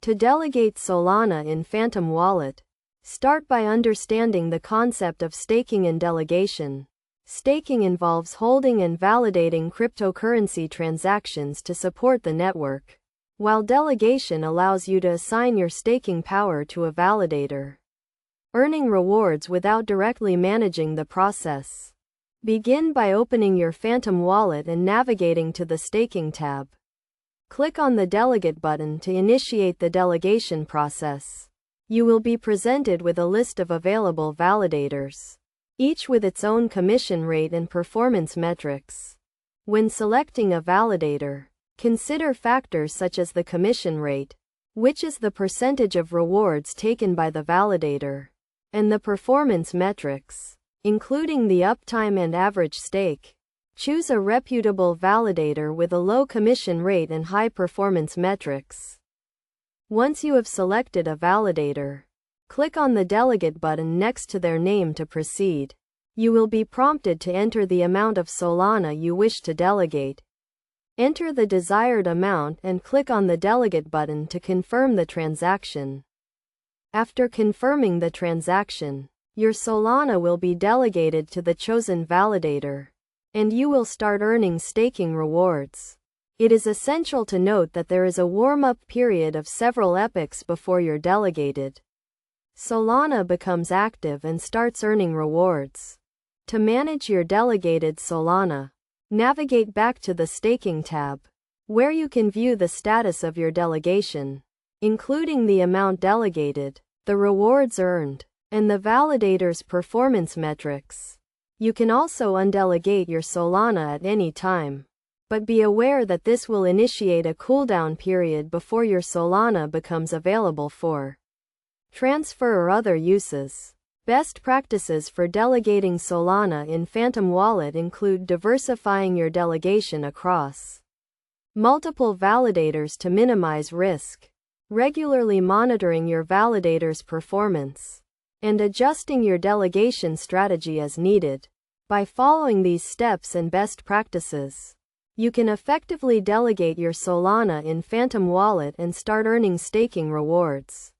To delegate Solana in Phantom Wallet, start by understanding the concept of staking and delegation. Staking involves holding and validating cryptocurrency transactions to support the network, while delegation allows you to assign your staking power to a validator, earning rewards without directly managing the process. Begin by opening your Phantom wallet and navigating to the Staking tab. Click on the Delegate button to initiate the delegation process. You will be presented with a list of available validators, each with its own commission rate and performance metrics. When selecting a validator, consider factors such as the commission rate, which is the percentage of rewards taken by the validator, and the performance metrics, including the uptime and average stake. Choose a reputable validator with a low commission rate and high performance metrics. Once you have selected a validator, click on the Delegate button next to their name to proceed. You will be prompted to enter the amount of Solana you wish to delegate. Enter the desired amount and click on the Delegate button to confirm the transaction. After confirming the transaction, your Solana will be delegated to the chosen validator, and you will start earning staking rewards. It is essential to note that there is a warm-up period of several epochs before your delegated Solana becomes active and starts earning rewards. To manage your delegated Solana, navigate back to the Staking tab, where you can view the status of your delegation, including the amount delegated, the rewards earned, and the validator's performance metrics. You can also undelegate your Solana at any time, but be aware that this will initiate a cooldown period before your Solana becomes available for transfer or other uses. Best practices for delegating Solana in Phantom Wallet include diversifying your delegation across multiple validators to minimize risk, regularly monitoring your validator's performance, and adjusting your delegation strategy as needed. By following these steps and best practices, you can effectively delegate your Solana in Phantom Wallet and start earning staking rewards.